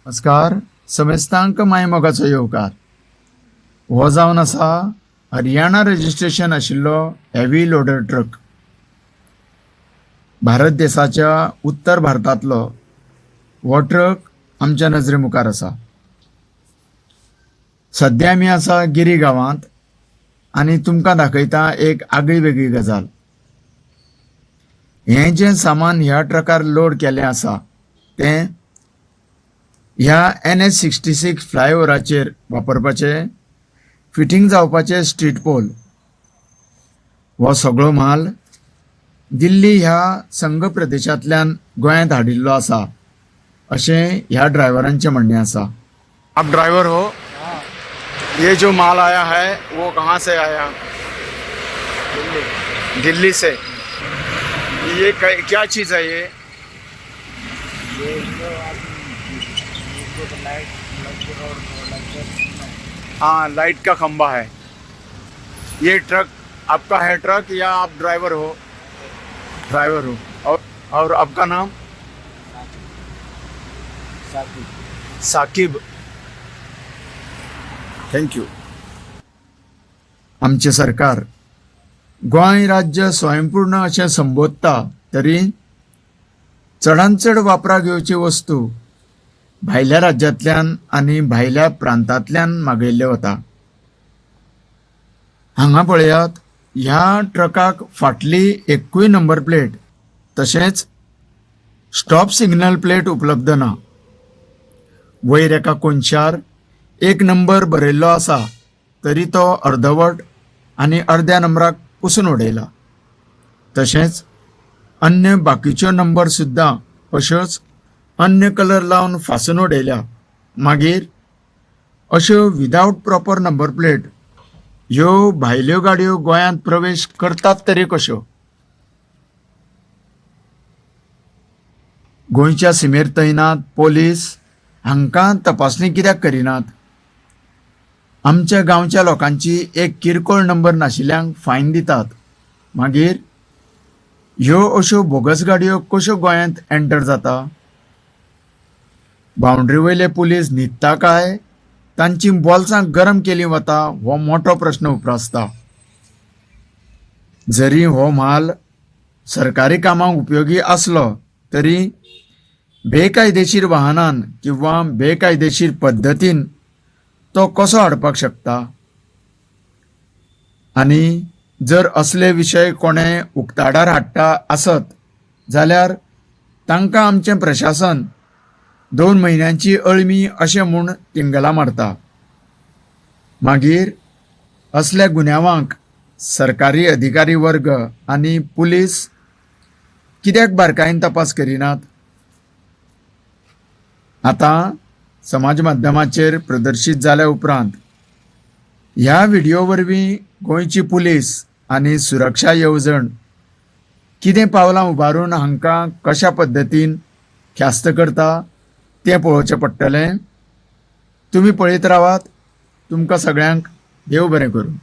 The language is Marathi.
नमस्कार. समेस्तांक मायमोगाचो येवकार. हो जावन आसा हरियाणा रजिस्ट्रेशन आशिल्लो हेवी लोडर ट्रक. भारत देशाच्या उत्तर भारतांतलो हो ट्रक आमच्या नजरे मुखार आसा. सध्या आमी आसा गिरी गांवांत आनी तुमकां दाखयता एक आगळी वेगळी गजाल. हें जें सामान ह्या ट्रकार लोड केलें आसा तें ह्या NH-66 फ्लायओव्हराचेर वापरपाचे फिटींग जावपाचे स्ट्रीट पोल. हो सगळो माल दिल्ली ह्या संघ प्रदेशांतल्यान गोंयांत हाडिल्लो आसा अशें ह्या ड्रायव्हरांचें म्हणणें आसा. आप ड्राइवर हो? ये जो माल आया है वो कहाँ से आया? दिल्ली से. ये क्या चीज़ है ये? हाँ, लाइट का खंबा है. ये ट्रक आपका है ट्रक या आप ड्राइवर हो? ड्राइवर हो. और आपका नाम? साकिब. थँक्यू. आमचे सरकार गोंय राज्य स्वयंपूर्ण अशें संबोधता तरी चडांत चड वापराक येवची वस्तू भायल्या राज्यांतल्यान आनी भायल्या प्रांतांतल्यान मागयल्ले वता. हांगा पळयात, ह्या ट्रकाक फाटली एक्कूय नंबर प्लेट तशेंच स्टॉप सिग्नल प्लेट उपलब्ध ना. वयर एका कोनशार एक नंबर बरयल्लो आसा तरी तो अर्धवट आनी अर्ध्या नंबराक पुसून उडयला. तशेंच अन्य बाकीच्यो नंबर सुद्दां अश्योच अन्य कलर लावन फासून उडयल्या. मागीर अश्यो विदाउट प्रॉपर नंबर प्लेट ह्यो भायल्यो गाडयो गोंयांत प्रवेश करतात तरी कश्यो? गोंयच्या सीमेर तैनात पोलीस हांकां तपासणी कित्याक करिनात? आमच्या गांवच्या लोकांची एक किरकोळ नंबर नाशिल्ल्यांक फायन दितात. मागीर ह्यो अश्यो बोगस गाडयो कश्यो गोंयांत एंटर जाता? बाउंड्री वयले पुलीस न्हिदता काय तांची बोल्सां गरम केली वता हो मोठो प्रश्न उप्रासता. जरी हो माल सरकारी कामाक उपयोगी आसलो तरी बेकायदेशीर वाहनान किंवा बेकायदेशीर पद्दतीन तो कसो हाडपाक शकता? आनी जर असले विशय कोणे उक्ताडार हाडटा आसत जाल्यार तांकां आमचें प्रशासन 2 म्हयन्यांची अळमी अशें म्हूण तिंगला मारता. मागीर असल्या गुन्यांवांक सरकारी अधिकारी वर्ग आनी पुलीस कित्याक बारकायेन तपास करिनात? आतां समाज माध्यमाचेर प्रदर्शीत जाल्या उपरांत ह्या व्हिडिओ वरवीं गोंयची पुलीस आनी सुरक्षा येवजण कितें पावलां उबारून हांकां कशा पद्दतीन ख्यास्त करता तें पळोवचें पडटलें. तुमी पळयत रावात. तुमकां सगळ्यांक देव बरें करूं.